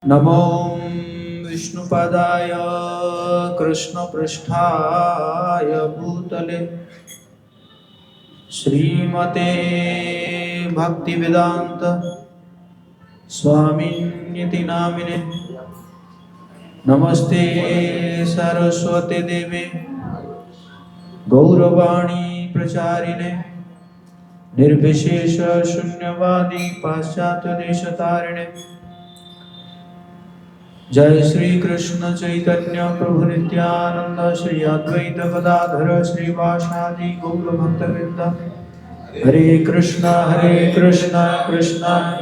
नमो विष्णुपदाय कृष्णपृष्ठाय भूतले श्रीमते भक्तिवेदांत स्वामिन्निति नामिने। नमस्ते सरस्वती देवे गौरवाणी प्रचारिणे निर्विशेष शून्यवादी पाश्चात्य देशतारिणे। जय श्री कृष्ण चैतन्य प्रभु नित्यानंद श्री अद्वैत गदाधर श्रीवासादि गौर भक्तवृंद। हरे कृष्ण कृष्ण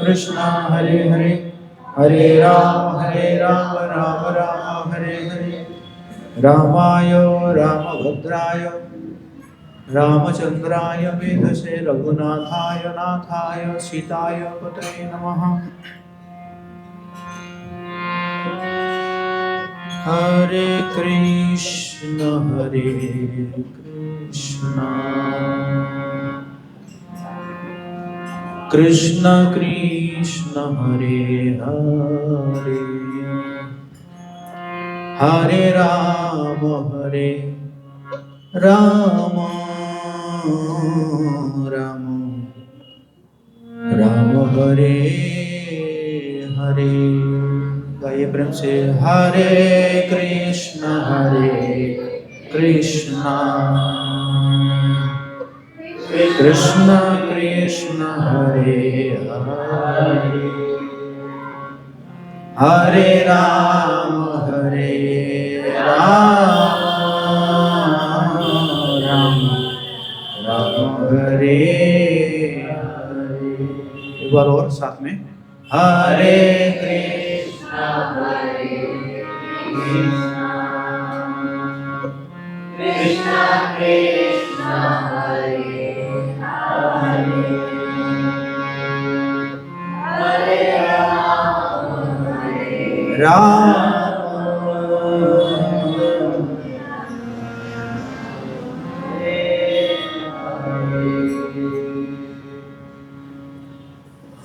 कृष्ण हरे हरे, हरे राम राम राम हरे हरे। रामाय रामभद्राय रामचंद्राय वेधसे रघुनाथाय नाथाय सीताय पतये नमः। हरे कृष्ण कृष्ण कृष्ण हरे हरे, हरे राम राम राम हरे हरे। गाइए प्रेम से। हरे कृष्ण कृष्ण कृष्ण हरे हरे, हरे राम राम हरे हरे। एक बार और साथ में। हरे कृष्ण कृष्ण कृष्ण हरे हरे, हरे राम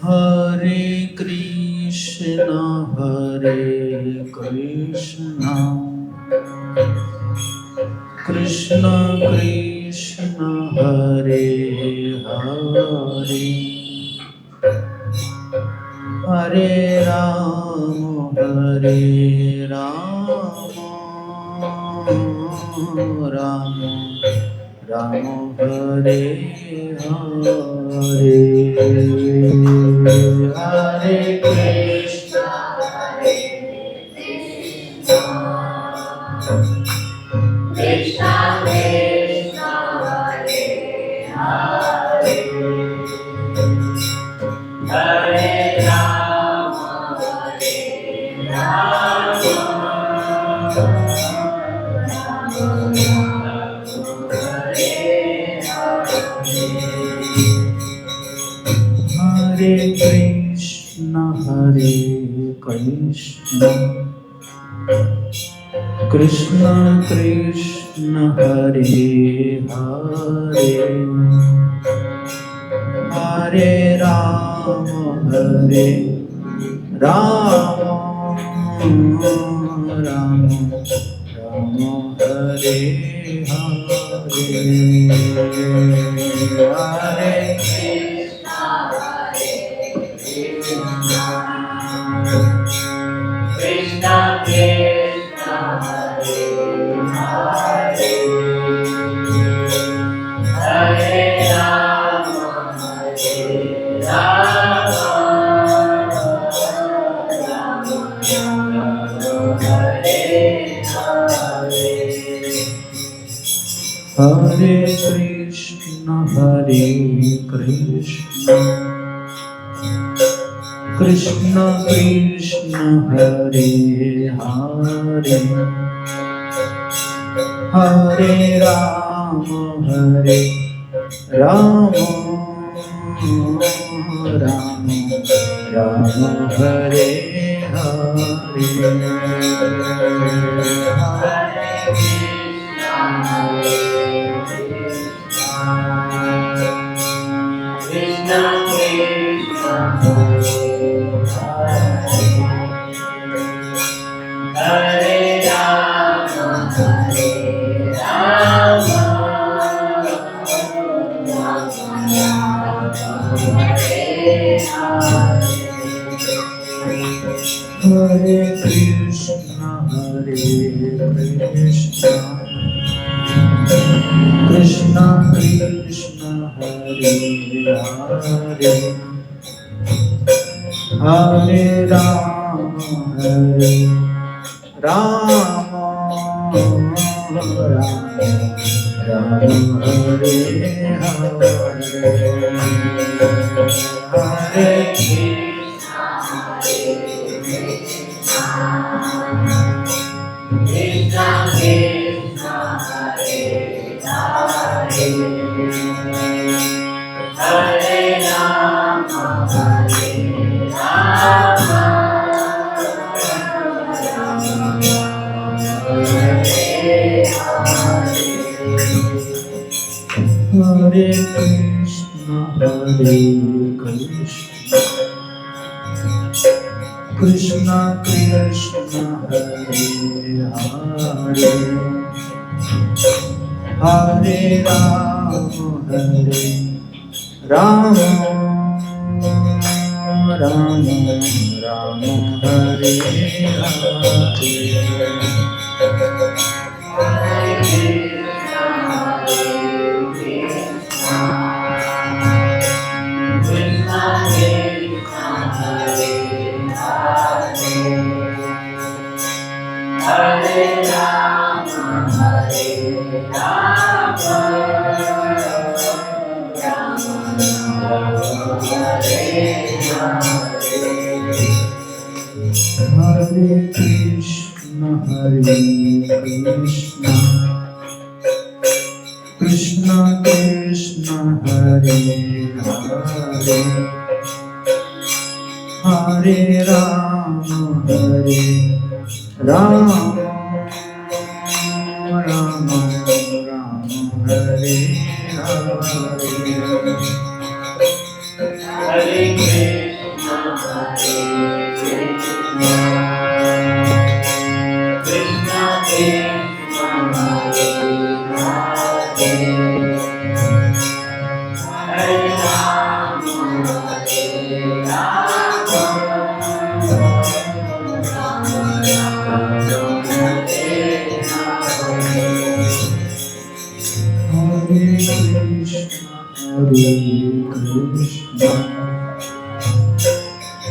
हरे कृष्ण कृष्ण कृष्ण हरे हरे, हरे राम राम राम हरे हरे। हरे कृष्ण कृष्ण कृष्ण हरे हरे, हरे राम हरे कृष्ण कृष्ण कृष्ण हरे हरे, हरे राम राम राम हरे हरे, हरे कृष्ण कृष्ण हरे हरे, हरे राम हरे हरे। हरे कृष्ण कृष्ण कृष्ण हरे हरे, हरे राम राम हरे हरे, कृष्ण कृष्ण हरे Hare Krishna, Krishna Krishna, Hare Hare, Hare Rama, Hare Rama, Rama Hare Hare, Hare Hare Krishna, Krishna Krishna, Hare Hare, Hare Rama, Hare Rama, Rama Rama, Hare Hare Krishna, Krishna Krishna, Hare Hare, Hare Rama, Hare Rama, Rama Rama, Hare Hare, Hare Krishna, Krishna Krishna, Hare Hare, Hare Rama, Hare Rama, Hare Krishna,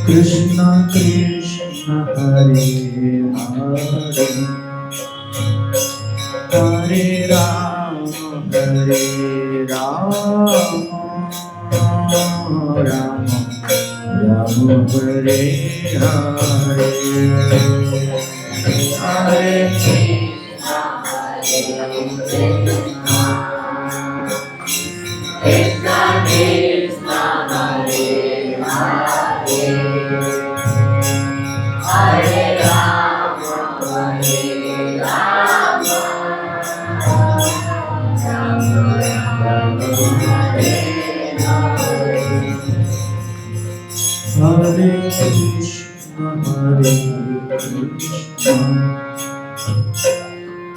Krishna Krishna, Hare Hare, Hare Rama, Hare Rama, Rama Rama, Hare Hare, Hare Krishna,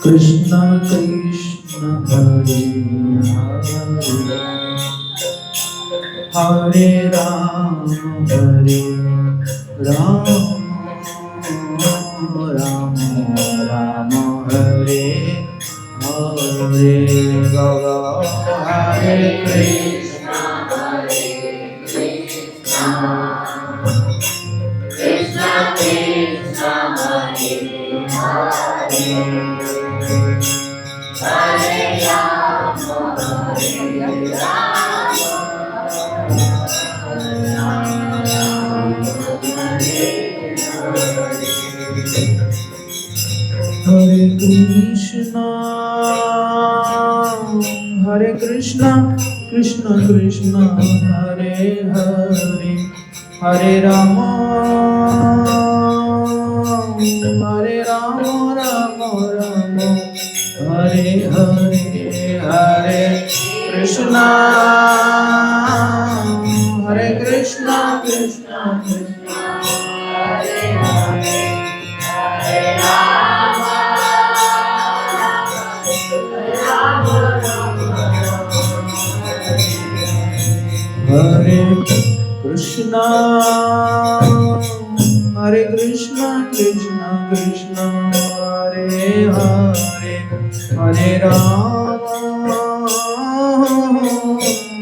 Krishna Krishna, Hare Hare, Hare Rama, Hare Rama, Hare Krishna, Krishna Krishna, Hare Hare, Hare Rama, Hare Rama, Rama Rama, Hare Hare, Hare Krishna, Krishna Krishna, Hare Hare, Hare Rama, Hare Rama, Hare Krishna, Hare Krishna, Krishna Krishna, Hare Hare, Hare Rama, Hare Rama, Rama Rama, Hare Hare, Hare Krishna, Hare Krishna, Krishna Krishna, Hare Hare, Hare Rama, Rama Rama, Hare Krishna, Hare Krishna. Krishna Krishna Krishna Hare Hare Hare Rama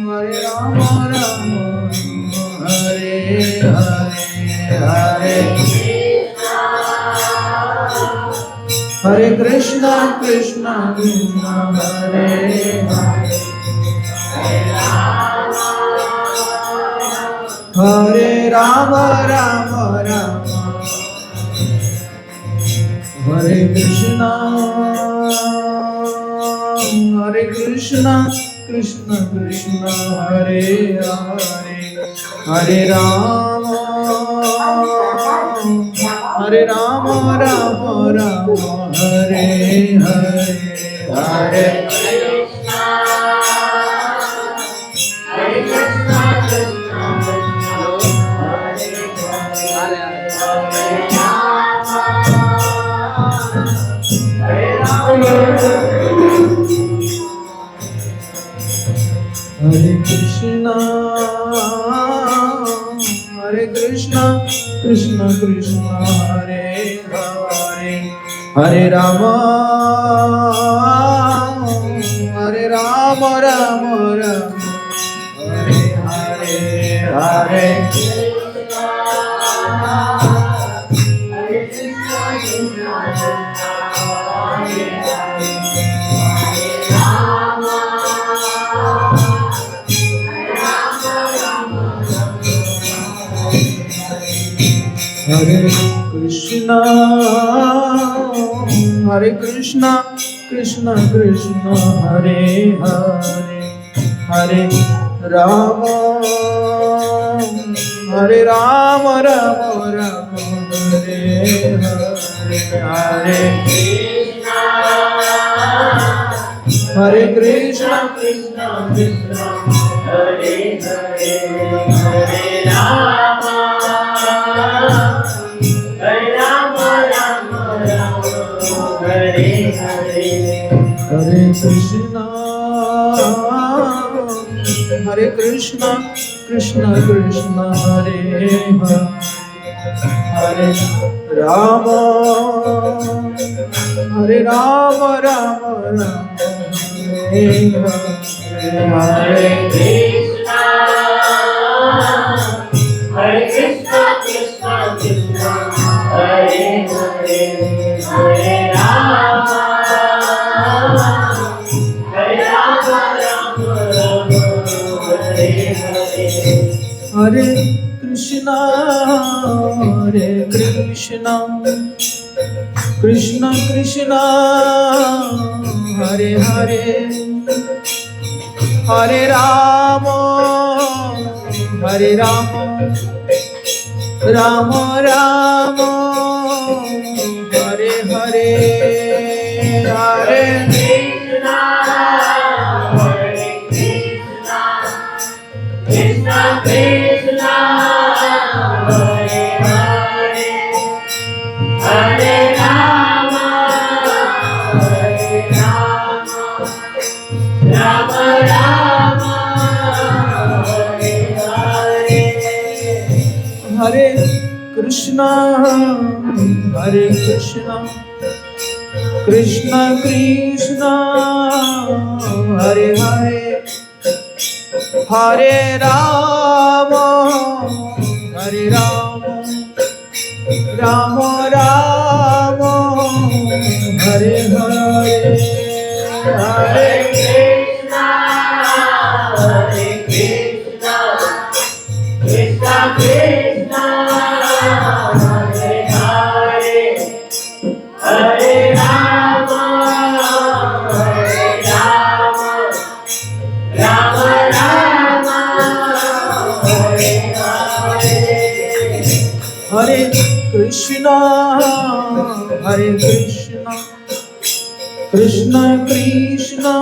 Hare Rama Rama Hare Hare Hare Hare Krishna Krishna Krishna Hare Hare Hare Rama Rama Rama Hare Krishna Krishna Krishna Hare Hare Hare Rama Rama Rama Hare Hare Hare Hare Krishna Krishna Krishna Hare Hare Hare Rama Rama Rama Hare Hare Hare Hare Krishna Krishna Krishna Hare Hare Hare Rama Rama Rama Hare Hare Hare Krishna Krishna Hare Hare Hare Rama Hare Krishna Krishna Hare Hare Hare Rama Rama Rama Hare Hare Krishna Krishna Hare Hare Hare Rama Hare Krishna Krishna Hare Hare Hare Rama Rama Rama Hare Hare Hare Krishna Krishna Hare Hare Hare Rama Rama Rama Hare Hare Hare Krishna Krishna Hare Hare Hare Rama Rama Rama Hare Hare Hare Krishna Krishna Krishna Hare Hare Hare Rama Rama Rama Hare Hare Hare Krishna Krishna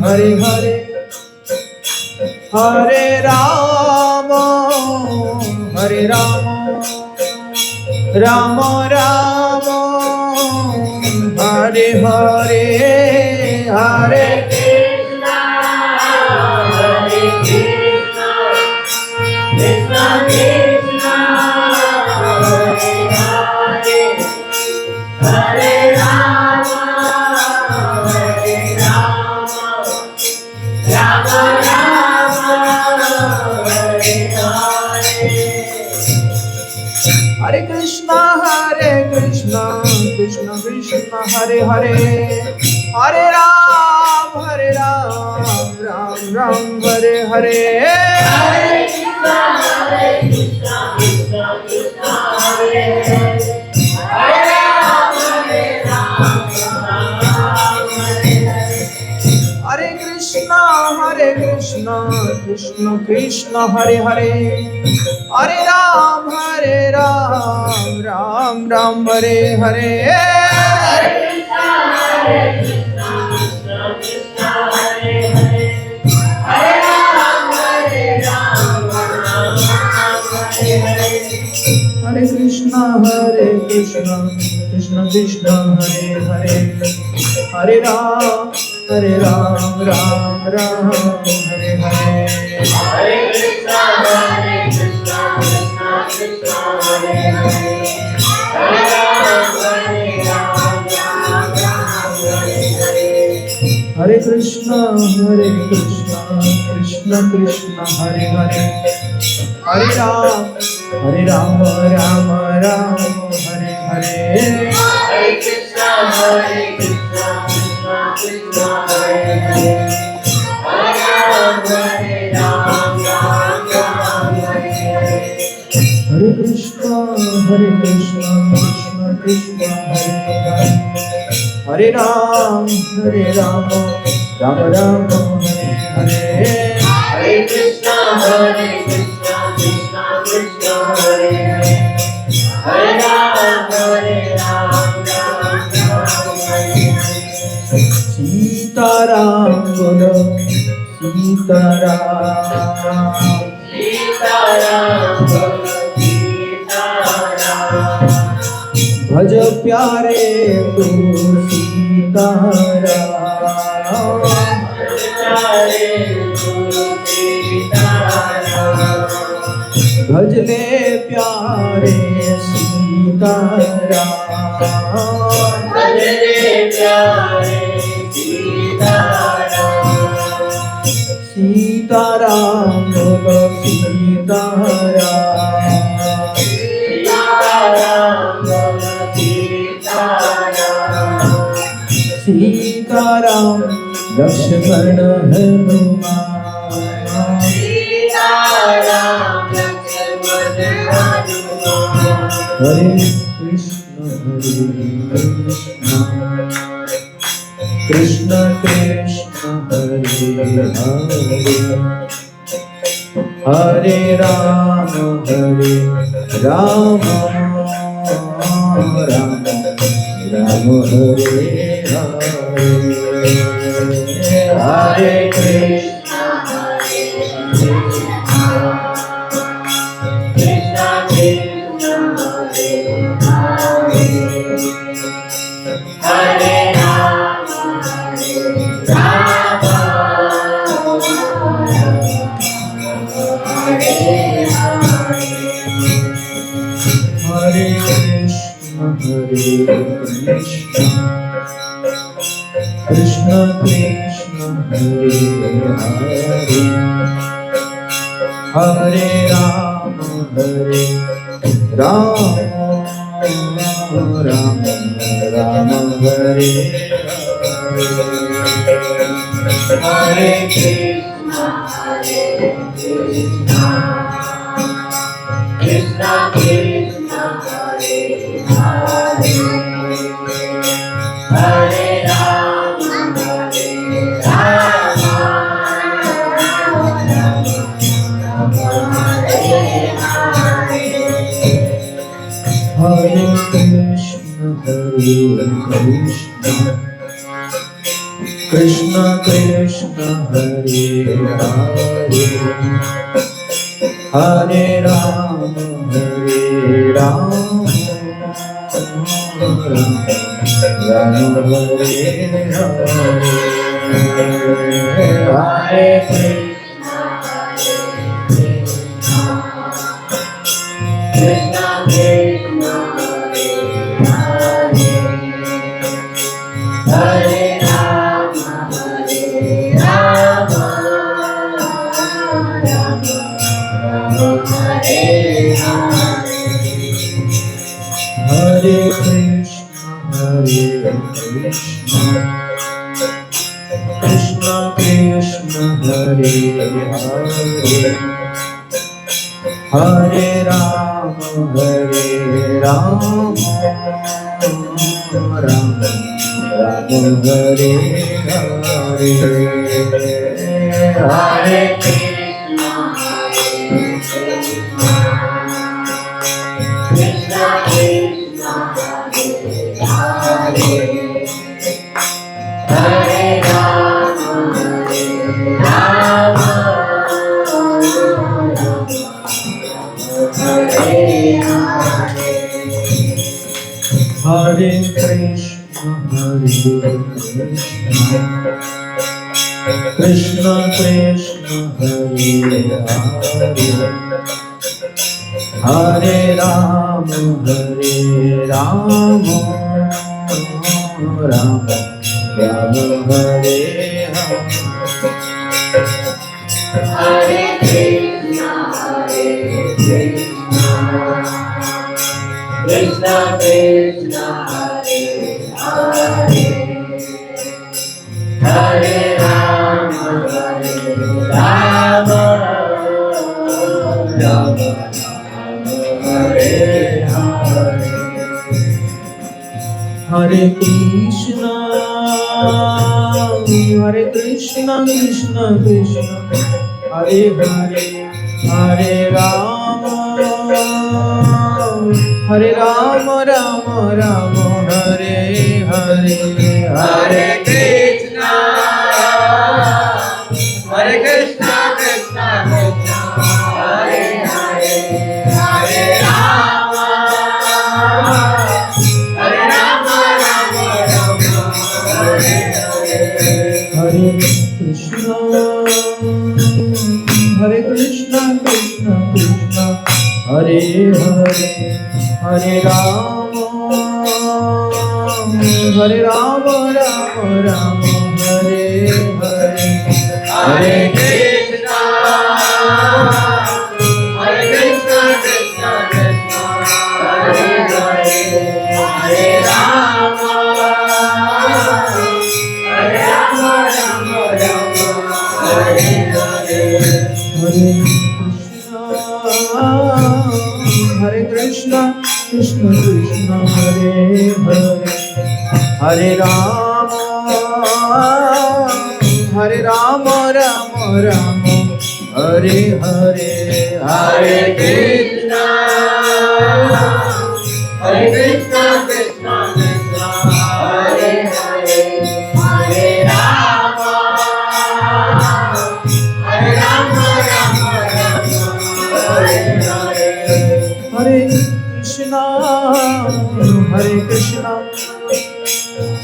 Hare Hare Hare Rama Rama Rama Hare Hare Hare Krishna Krishna Krishna Hare Hare Krishna Krishna Krishna Hare Hare Hare Ram Ram Ram Hare Hare Hare Krishna Krishna Krishna Hare Hare Hare Ram Ram Hare Hare Hare Krishna Krishna Krishna Hare Hare Hare Ram Ram Ram Hare Hare Hare Krishna Krishna Krishna Hare Hare Hare Ram Ram Hare Hare Hare Krishna Krishna Krishna Hare Hare Hare Ram Ram Hare Hare Hare Krishna Krishna Krishna Hare Hare Hare Ram Hare Hare Hare Krishna Krishna Krishna Hare Hare Hare Ram Ram Hare Hare Hare Krishna Krishna Krishna Hare Hare Hare Ram Ram Hare Hare Hare Krishna Krishna Krishna Hare Hare Hare Ram Ram Hare Hare Hare Krishna Krishna Krishna Hare Hare Hare Ram Hare Sitaram Bolo Sitaram Sitaram Bolo Sitaram Bhaj pyare tu Sitaram Bhaj pyare tu Sitaram Bhaj le pyare Sitaram Bhaj le pyare Sitaram Bolo Sitaram Sitaram Bolo Sitaram Sitaram Lakshman Hanuman Sitaram Lakshman Hanuman Hare Krishna Krishna Krishna Hare Hare Hare Ram Ram Ram Hare Hare Hare Krishna Krishna Krishna Hare Hare Hare Krishna Krishna Krishna Hare Hare Hare Ram Ram Ram Hare Hare Krishna Krishna Krishna Hare Hare Hare Ram Ram Hare Krishna Krishna Krishna Hare Hare Hare Ram Ram Ram Hare Hare Hare Krishna Krishna Krishna Hare Ram Ram Hare Hare Hare Krishna Krishna Krishna Hare Hare Hare Rama Rama Hare Hare Hare Krishna, Krishna Krishna, Hare Hare, Hare Rama, Rama Hare Hare. Hare Krishna Krishna Krishna Hare Hare Hare Rama Rama Rama Hare Hare. Hare Krishna, Krishna Krishna, Hare Hare, Hare Rama, Rama Hare Hare. Hare Krishna Krishna Krishna Hare Hare Hare Rama Rama Rama Hare Hare. Hare Krishna, Krishna Krishna, Hare Hare, Hare Rama, Rama Rama, Hare Hare. Hare Krishna Krishna Krishna Hare Hare Hare Rama Rama Rama Hare Hare. Hare Krishna, Krishna Krishna, Hare Hare, Hare Rama, Rama Hare Hare. Hare Krishna Krishna Krishna Hare Hare Hare Rama Rama Rama Hare Hare. Hare Krishna,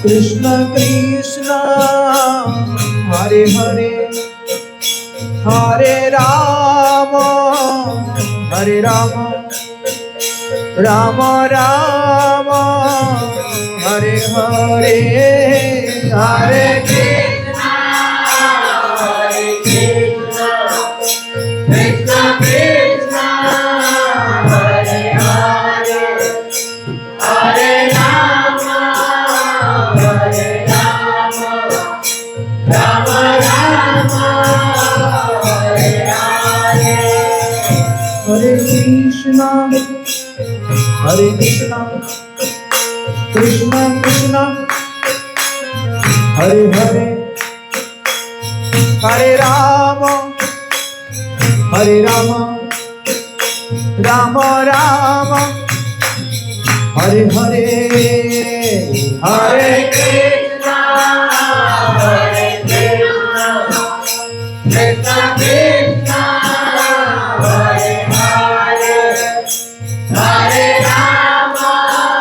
Krishna Krishna, Hare Hare, Hare Rama, Rama Hare Hare. Hare Krishna Krishna Krishna Hare Hare Hare Rama Rama Rama Hare Hare. Hare Krishna, Krishna Krishna, Hare Hare, Hare Rama, Rama Rama, Hare Hare. Hare Krishna Krishna Krishna Hare Hare Hare Rama Rama Rama Hare Hare. Hare Krishna, Krishna Krishna, Hare Hare, Hare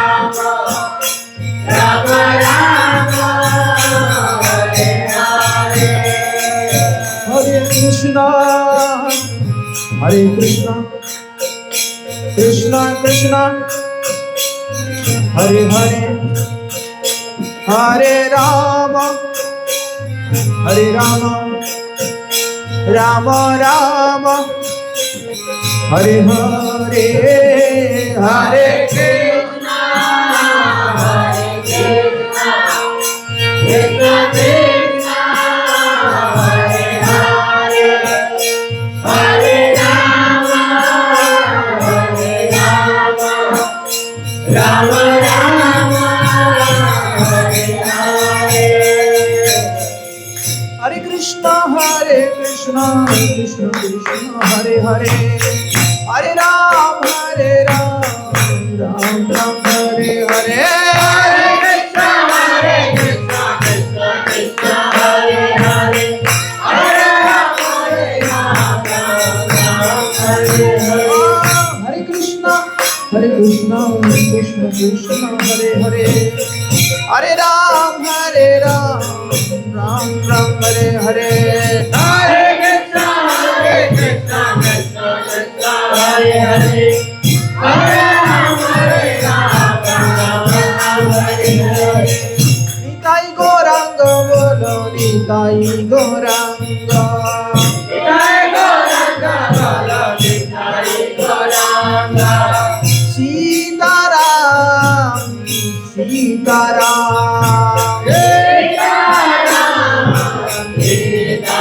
Rama, Rama Rama, Hare Hare. Hare Krishna Krishna Krishna Hare Hare Hare Rama Rama Rama Hare Hare. हरे Krishna, Hare Krishna, Krishna Krishna, Hare Hare, Hare Rama, Hare Rama, Rama Rama, Hare Hare. Hare Krishna, Krishna Krishna, Hare Hare, Hare Ram, Ram Ram, Hare Hare. Hare Krishna, Krishna Krishna, Hare Hare, Hare Rama, Rama Hare Hare. Hare Krishna, Krishna Krishna, Hare Hare, Hare Ram, Ram Ram, Hare Hare. Hare Krishna, Krishna Krishna, Hare Hare, Hare Rama, Rama Hare Hare. Nitai Gauranga bolo, Nitai Gauranga. Nitai Gauranga bolo, Nitai Gauranga. Sitaram, Sitaram. Sitaram, Sitaram.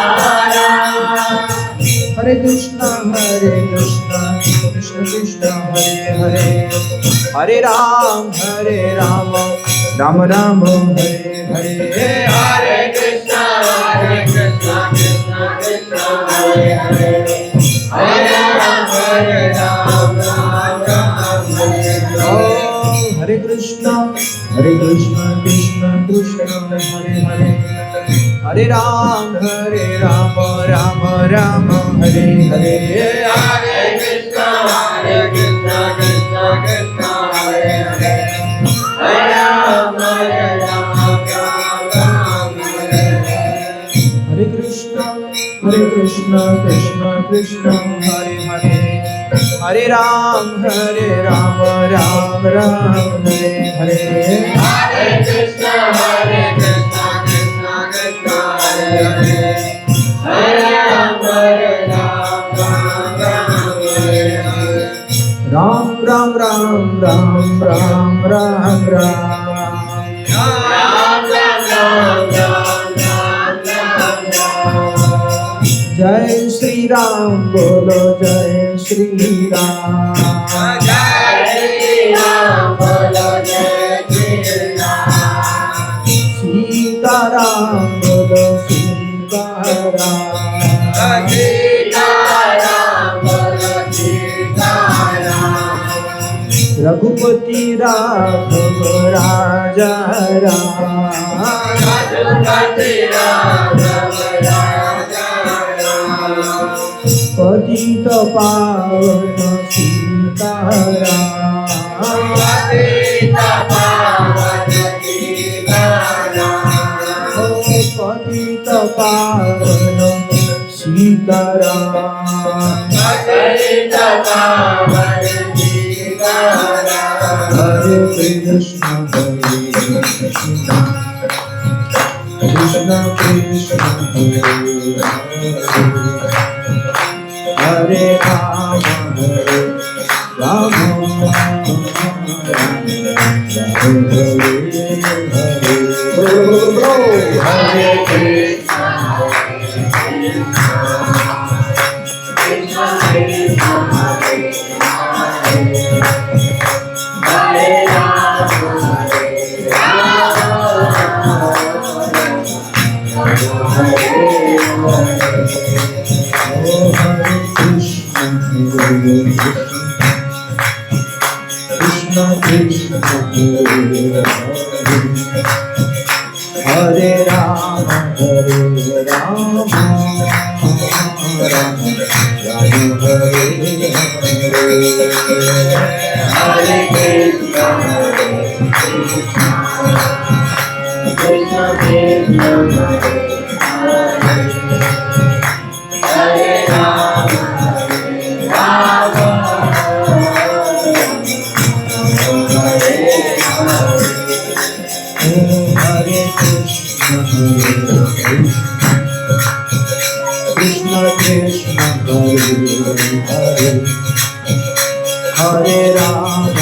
Hare Krishna, Krishna Krishna, Hare Hare, Hare Ram, Ram Ram, Hare Hare. Hare Krishna, Krishna Krishna, Hare Hare, Hare Rama, Rama Hare Hare. Oh, Hare Krishna, Krishna Krishna, Hare Hare, Hare Ram, Ram Ram, Hare Hare. Hare Krishna, Krishna Krishna, Hare Hare, Hare Rama, Rama Hare Hare. Hare Krishna, Krishna Krishna, Hare Hare, Hare Ram, Ram Hare Hare. Hare Krishna, Krishna Krishna, Hare Hare, Hare Rama, Rama Ram Ram. Jai Shri Ram, bolo Jai Shri Ram. Sita Ram, bolo Sita Ram. Raghupati Raghav Raja Patita Pavana Sita Patita Pavana Sita Hare Krishna, Krishna Krishna, Hare Rama, Rama Hare Krishna. Krishna Krishna, Hare Rama, Rama Rama, Hare Krishna, Hare Rama,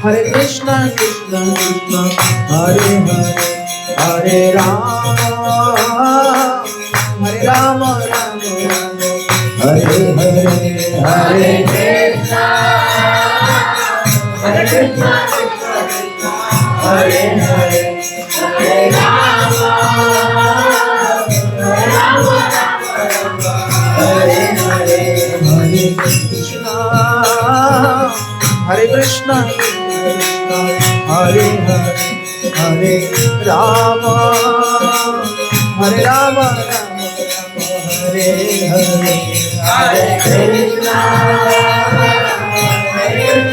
Hare Krishna, Krishna Krishna, Hare Hare, Hare Rama, Hare Rama, Rama Rama, Hare Hare, Hare Krishna, Hare Krishna, Hare Hare, Hare Rama, Hare Rama, Hare Hare, Hare Krishna, Hare Krishna, Hare Hare, Hare Rama, Hare Rama, Hare Hare, Hare Krishna, Hare Krishna,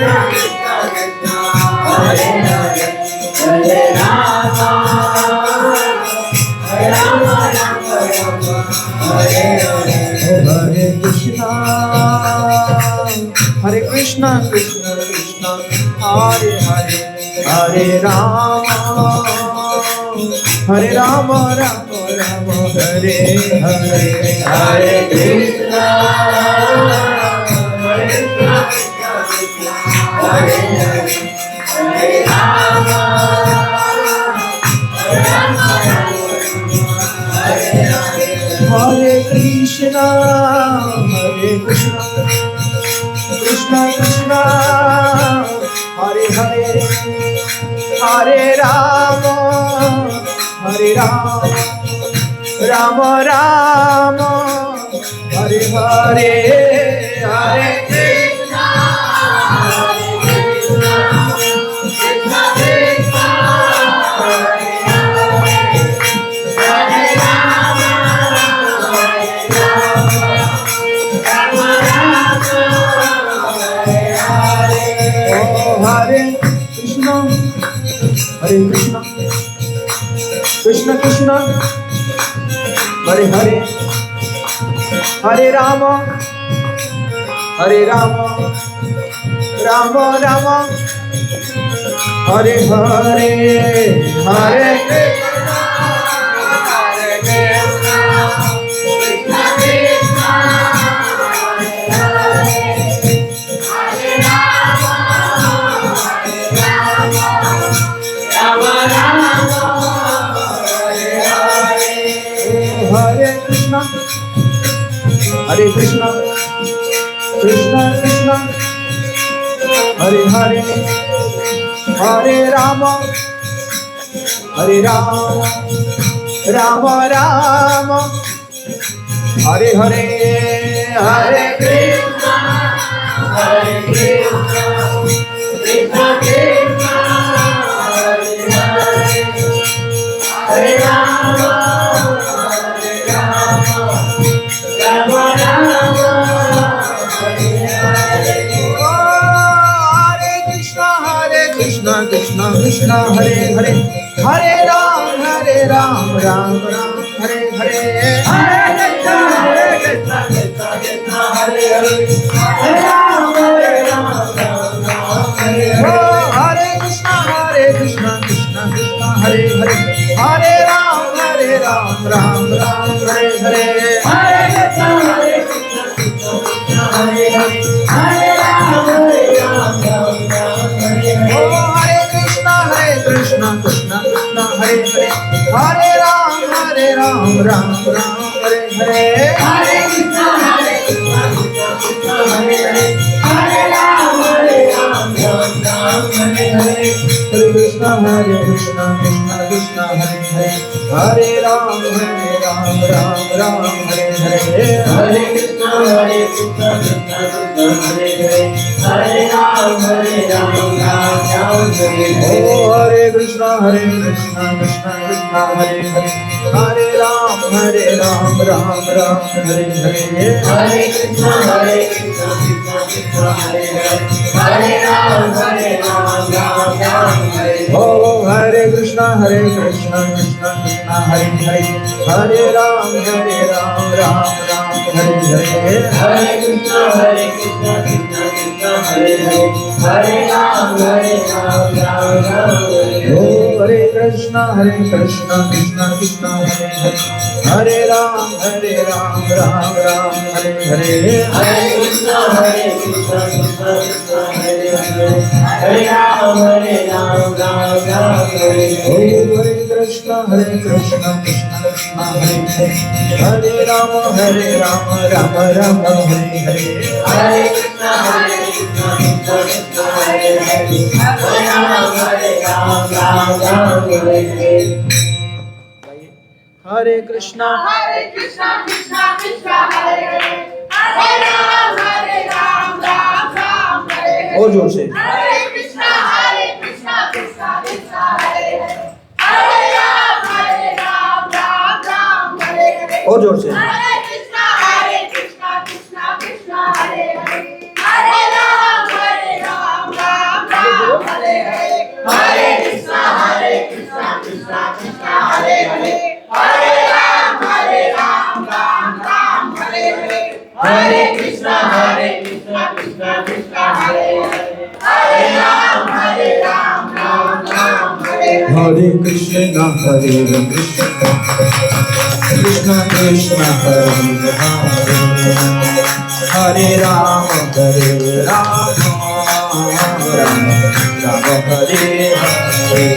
Hare Hare, Hare Rama, Hare Rama, Hare Hare, Hare Krishna, Hare Krishna, Krishna Krishna, Hare Hare, Hare Rama, Hare Rama, Rama Rama, Hare Hare, Hare Krishna, Hare Krishna, Hare Hare, Hare Rama, Hare Rama, Hare Hare, Hare Krishna, Hare Krishna, Krishna Krishna, Hare Hare, Hare Rama, Hare Rama, Rama Rama, Hare Hare, Hare Krishna, Hare Krishna, Krishna Krishna, Hare Hare, Hare Rama, Hare Rama, Rama Rama, Hare Krishna, Hare Krishna, Krishna Krishna, Hare Hare, Hare Rama, Hare Rama, Rama Rama, Hare Hare, Hare Krishna, Hare Krishna, Krishna Krishna, Hare Hare, Hare Rama, Rama Rama, Hare Hare, Hare Krishna, Hare Krishna, Krishna Krishna, Hare Hare, Hare Rama, Hare Rama, Rama Rama, Hare Hare, Hare Krishna, Hare Krishna, Krishna Krishna, Hare Hare, Hare Rama, Hare Rama, Rama Rama, Hare Hare. Hare Krishna, Krishna Krishna, Hare Hare, Hare Ram, Ram Ram, Hare Hare, Hare Krishna, Krishna Krishna, Hare Hare, Hare Ram, Ram Hare Hare, Hare Krishna, Krishna Krishna, Hare Hare, Hare Ram, Ram Hare Hare, Hare Krishna, Hare Hare, Hare Ram, Ram Hare Hare, Hare Krishna, Krishna Krishna, Hare Hare, Hare Ram, Hare Ram, Ram Ram, Hare Hare. Hare Krishna, Krishna Krishna, Hare Hare. Hare Ram, Ram Ram, Hare Hare. Hare Krishna, Krishna Krishna, Hare Hare. Hare Ram, Ram Ram, Hare Hare. Hare Krishna, Krishna Krishna, Hare Hare. Hare Ram, Ram Ram, Hare Hare. Oh, Hare Krishna, Krishna Krishna, Hare Hare. Hare Ram, Ram Ram, Hare Hare. Hare Krishna, Krishna Krishna, Hare Hare. Hare Ram, Ram Ram, Hare Hare. Oh, Hare Krishna, Krishna Krishna, Hare Hare. Hare Ram, Ram Ram, Hare Hare. Hare Krishna, Krishna Krishna, Hare Hare. Hare Ram, Ram Ram, Hare Hare. Oh, Hare Krishna, Krishna Krishna, Hare Hare. Hare Ram, Ram Ram, Hare Hare. Hare Krishna, Krishna Krishna, Hare Hare. Hare Ram, Ram Ram, Hare Oh, Hare. Hare Krishna, Krishna Krishna, Hare Hare. Hare Ram, Ram Ram, Hare Hare. Hare Krishna, Krishna Krishna, Hare Hare. Hare Ram, Ram Ram, Hare Hare. Hare Krishna, Krishna Krishna, Hare Hare. Hare Ram, Ram Ram, Hare Hare. और जोर से. Hare Krishna Krishna Krishna, Hare Hare. Hare Ram, Ram Ram, Hare Hare. और जोर से. Hare Krishna Krishna Krishna, Hare Hare. Hare Ram, Ram Ram, Hare Hare. Hare Krishna Krishna Krishna, Hare Hare. Hare Ram, Ram Ram, Hare Hare. Hare Krishna Krishna Krishna, Hare Hare. Hare Ram, Ram Ram, Hare Hare. Hare Krishna, Krishna Krishna, Hare Hare. Hare Ram, Ram Ram, Hare Hare. Hare Krishna, Krishna Krishna, Hare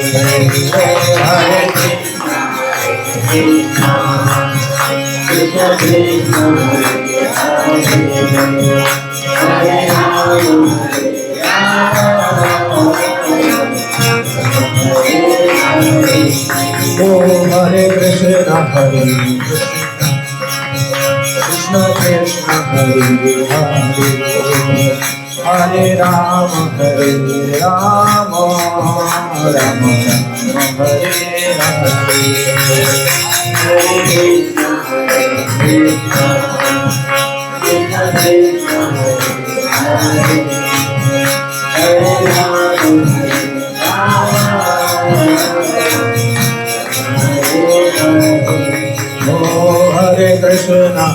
Hare. Hare Ram, Oh, Hare Krishna, Krishna Krishna, Hare Hare. Hare Ram, Ram Ram, Hare Hare. Hare Krishna, Krishna Krishna, Hare Hare. Hare Ram, Oh, Hare Krishna,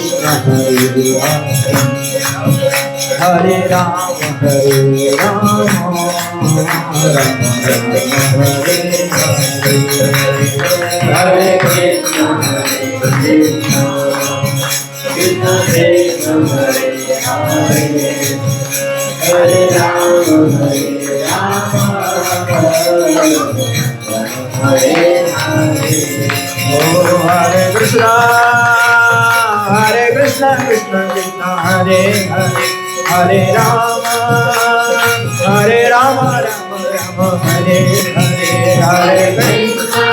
Krishna Krishna, Hare Hare. Hare Ram, Ram Ram, Hare Hare. Hare Krishna, Krishna Krishna, Hare Hare. Hare Ram, Hare Hare. Oh, Hare Krishna, Krishna Krishna, Hare Hare. Hare Ram, Ram Ram, Hare Hare. Hare Krishna,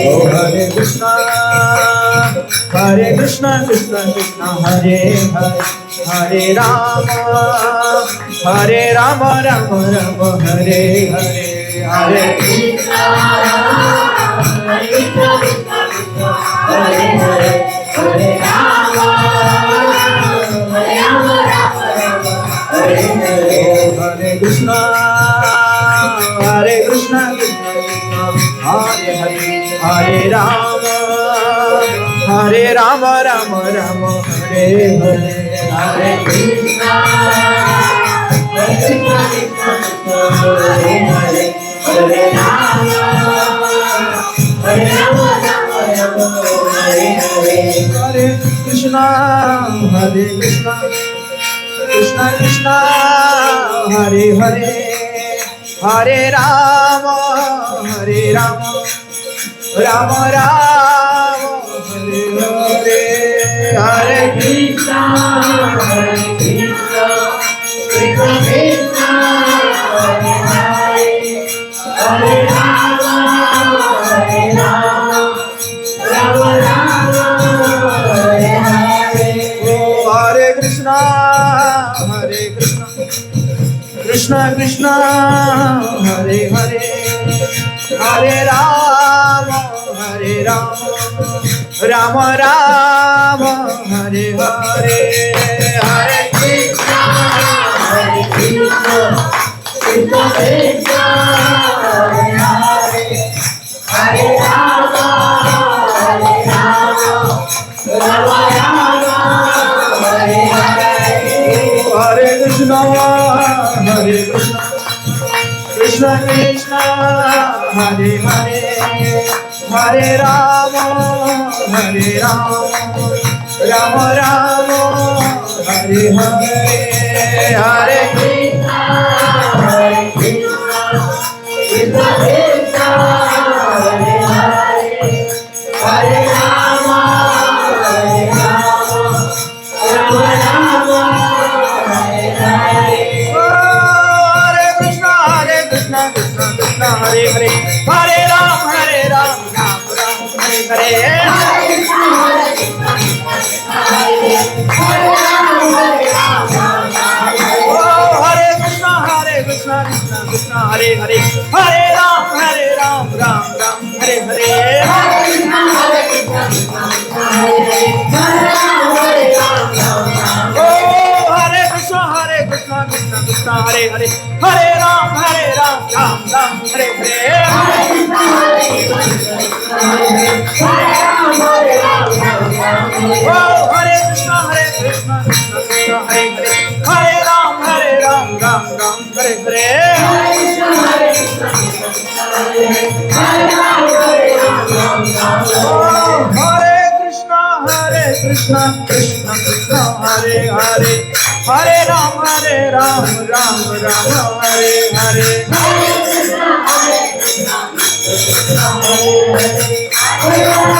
oh, Hare Krishna, Krishna Krishna, Hare Hare. Hare Ram, Ram Ram, Hare Hare. Hare Krishna, Krishna Krishna, Hare Hare. Hare Rama, Hare Hare. Hare Krishna, Krishna Krishna, Hare Hare. Hare Ram, Ram Ram, Hare Hare. Hare Krishna, Krishna Krishna, Hare Hare. Hare Rama, Rama Rama, Hare Hare. Hare Krishna, Hare Krishna, Krishna Krishna, Hare Hare, Hare Rama, Hare Rama, Rama Rama, Hare Hare, Hare Krishna, Hare Krishna, Krishna Krishna, Hare Hare, Hare Rama, Hare Rama, Rama Rama, Hare Hare. Oh, Hare Krishna, Hare Krishna, Krishna Krishna, Hare Hare, Hare Rama, Hare Rama, Rama Rama, Hare Hare, Hare Krishna, Hare Krishna, Krishna Krishna, Hare Hare, Hare Rama, Hare Rama, Rama Rama, Hare Hare. Hare Krishna, Hare Krishna, Krishna Krishna, Hare Hare, Hare Rama, Hare Rama, Rama Rama, Hare Hare, Hare Krishna, Hare Krishna, Krishna Krishna, Hare Hare, Hare Rama, Hare Rama, Rama Rama, Hare Hare. Hare Krishna, Hare Krishna, Krishna Krishna, Hare Hare, Hare Ram, Hare Ram, Ram Ram, Hare Hare. Oh, Hare Krishna, Krishna Krishna, Hare Hare, Hare Ram, Ram Ram, Hare Hare. Oh, Hare Krishna, Krishna Krishna, Hare Hare, Hare Ram, Ram Ram, Hare Hare. Oh, Hare Krishna, Krishna Krishna, Hare Hare, Hare Ram, Ram Ram, Hare Hare. Oh, Hare Krishna, Krishna Krishna,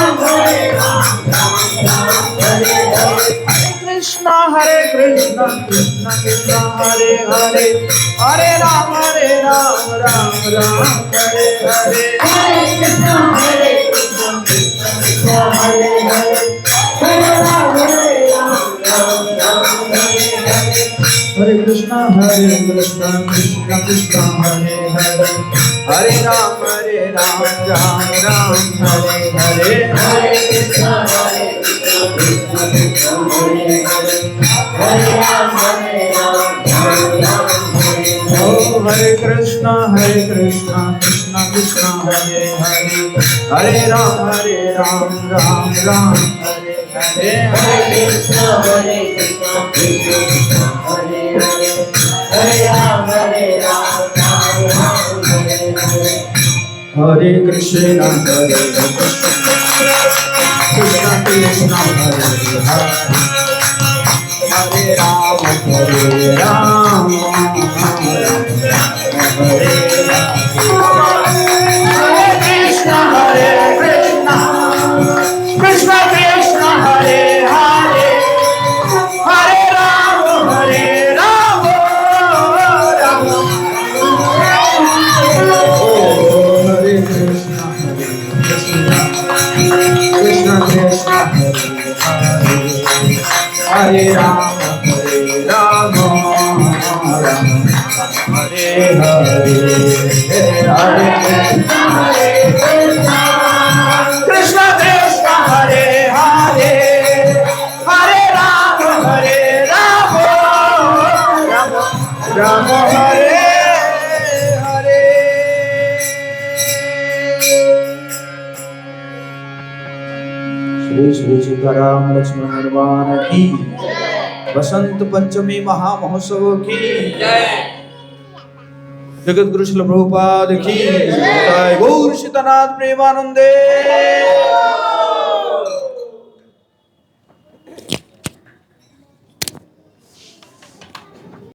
Hare Hare, Hare Ram, Ram Ram, Hare Hare. Krishna, Krishna Krishna, Hare Hare, Hare Ram, Ram Ram, Hare Hare. Hare Krishna, Krishna Krishna, Hare Hare, Hare Ram, Ram Ram, Hare Hare. Oh, Hare Krishna, Krishna Krishna, Hare Hare, Hare Ram, Ram Ram, Hare Hare. Hare Krishna, Krishna Hare Hare, Hare Ram, Ram Hare Hare. Hare Krishna, Krishna Krishna, Hare Hare, Hare Ram, Ram Hare Hare. Hare Krishna, Krishna Krishna, Hare Hare, Hare Ram, Ram Hare Krishna, Krishna Krishna, Hare Ram, Ram Hare Hare. Hare Krishna, Krishna Hare Hare, Hare Ram, Ram Hare Hare. Shri Shri Sitaram Lakshman Hanuman की, वसंत पंचमी महामहोत्सव की जय, जगत गुरु श्रील प्रभुपाद की जय, गौर सीतानाथ प्रेमानंदे।